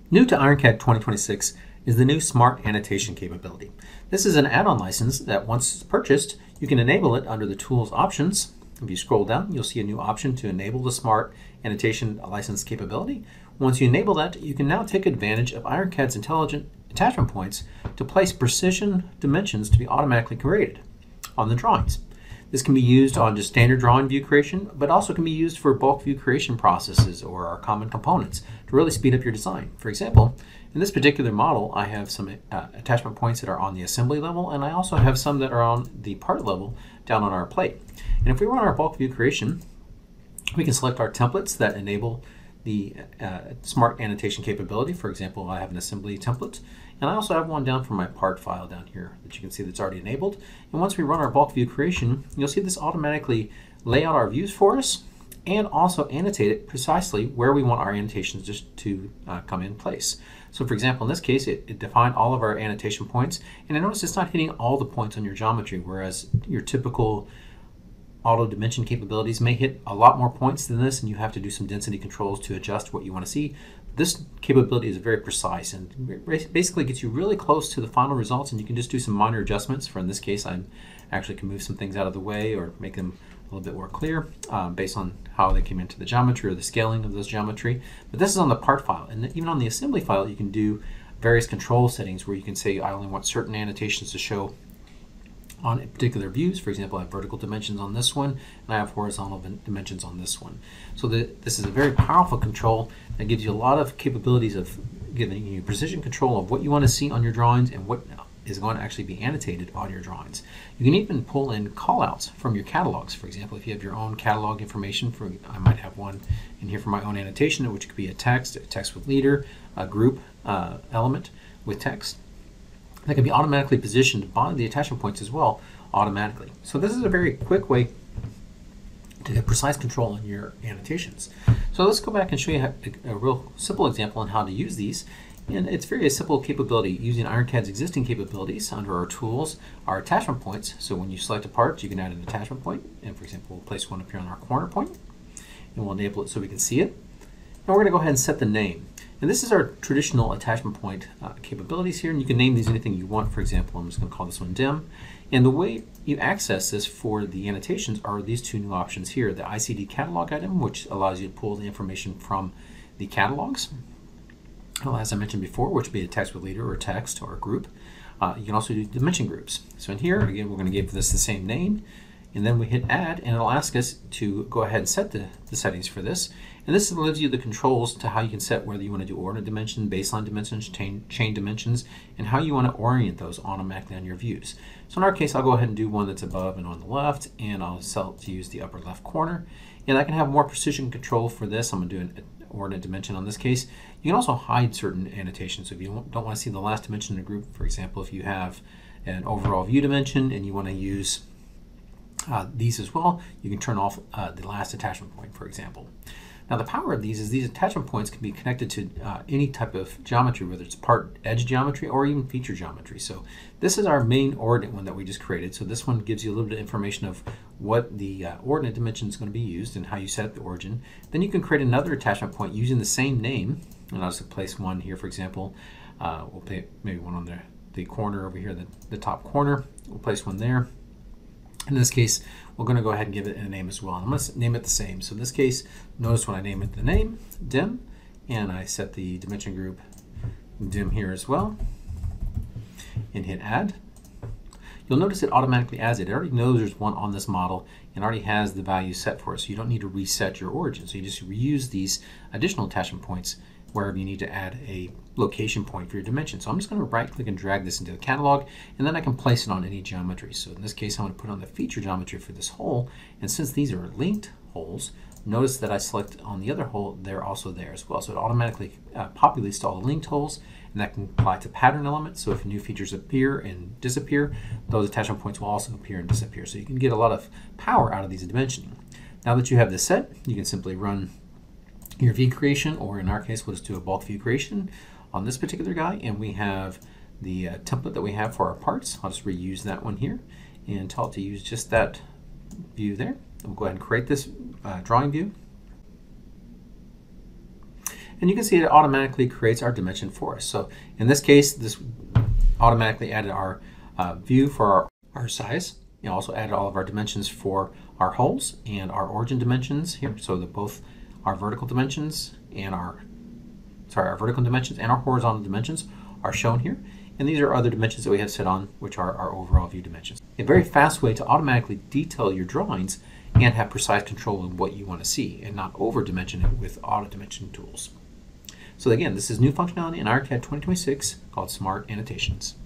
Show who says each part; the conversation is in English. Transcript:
Speaker 1: New to IronCAD 2026 is the new Smart Annotation capability. This is an add-on license that once purchased, you can enable it under the Tools options. If you scroll down, you'll see a new option to enable the Smart Annotation license capability. Once you enable that, you can now take advantage of IronCAD's intelligent attachment points to place precision dimensions to be automatically created on the drawings. This can be used on just standard drawing view creation, but also can be used for bulk view creation processes or our common components to really speed up your design. For example, in this particular model, I have some attachment points that are on the assembly level, and I also have some that are on the part level down on our plate. And if we run our bulk view creation, we can select our templates that enable the Smart Annotation capability. For example, I have an assembly template, and I also have one down for my part file down here that you can see that's already enabled. And once we run our bulk view creation, you'll see this automatically lay out our views for us and also annotate it precisely where we want our annotations just to come in place. So for example, in this case, it defined all of our annotation points, and I notice it's not hitting all the points on your geometry, whereas your typical auto dimension capabilities may hit a lot more points than this, and you have to do some density controls to adjust what you want to see. This capability is very precise and basically gets you really close to the final results, and you can just do some minor adjustments. For in this case, I actually can move some things out of the way or make them a little bit more clear based on how they came into the geometry or the scaling of those geometry. But this is on the part file, and even on the assembly file, you can do various control settings where you can say I only want certain annotations to show on particular views. For example, I have vertical dimensions on this one, and I have horizontal dimensions on this one. So this is a very powerful control that gives you a lot of capabilities of giving you precision control of what you want to see on your drawings and what is going to actually be annotated on your drawings. You can even pull in callouts from your catalogs. For example, if you have your own catalog information, I might have one in here for my own annotation, which could be a text with leader, a group element with text. That can be automatically positioned by the attachment points as well, automatically. So this is a very quick way to get precise control on your annotations. So let's go back and show you a real simple example on how to use these. And it's very simple capability using IronCAD's existing capabilities under our tools, our attachment points. So when you select a part, you can add an attachment point. And for example, we'll place one up here on our corner point, and we'll enable it so we can see it. And we're going to go ahead and set the name. And this is our traditional attachment point capabilities here, and you can name these anything you want. For example, I'm just going to call this one dim. And the way you access this for the annotations are these two new options here, the ICD catalog item, which allows you to pull the information from the catalogs. Well, as I mentioned before, which would be a text with leader or text or a group. You can also do dimension groups. So in here, again, we're going to give this the same name, and then we hit add, and it'll ask us to go ahead and set the settings for this. And this gives you the controls to how you can set whether you want to do ordinate dimension, baseline dimensions, chain dimensions, and how you want to orient those automatically on your views. So in our case, I'll go ahead and do one that's above and on the left, and I'll select to use the upper left corner. And I can have more precision control for this. I'm going to do an ordinate dimension on this case. You can also hide certain annotations. So if you don't want to see the last dimension in a group, for example, if you have an overall view dimension and you want to use these as well, you can turn off the last attachment point, for example. Now the power of these is these attachment points can be connected to any type of geometry, whether it's part edge geometry or even feature geometry. So this is our main ordinate one that we just created. So this one gives you a little bit of information of what the ordinate dimension is going to be used and how you set up the origin. Then you can create another attachment point using the same name, and I'll just place one here, for example. We'll put maybe one on the corner over here, the top corner. We'll place one there. In this case, we're going to go ahead and give it a name as well. I'm going to name it the same. So in this case, notice when I name it the name, dim, and I set the dimension group dim here as well, and hit add. You'll notice it automatically adds it. It already knows there's one on this model and already has the value set for it, so you don't need to reset your origin. So you just reuse these additional attachment points wherever you need to add a location point for your dimension. So I'm just going to right click and drag this into the catalog, and then I can place it on any geometry. So in this case, I'm going to put on the feature geometry for this hole, and since these are linked holes, notice that I select on the other hole, they're also there as well. So it automatically populates all the linked holes, and that can apply to pattern elements. So if new features appear and disappear, those attachment points will also appear and disappear. So you can get a lot of power out of these dimensioning. Now that you have this set, you can simply run your view creation, or in our case, we'll just do a bulk view creation on this particular guy, and we have the template that we have for our parts. I'll just reuse that one here and tell it to use just that view there. We'll go ahead and create this drawing view. And you can see it automatically creates our dimension for us. So in this case, this automatically added our view for our size. It also added all of our dimensions for our holes and our origin dimensions here. So that both our vertical dimensions and our vertical dimensions and our horizontal dimensions are shown here. And these are other dimensions that we have set on, which are our overall view dimensions. A very fast way to automatically detail your drawings and have precise control of what you want to see and not over-dimension it with auto-dimension tools. So again, this is new functionality in IronCAD 2026 called Smart Annotations.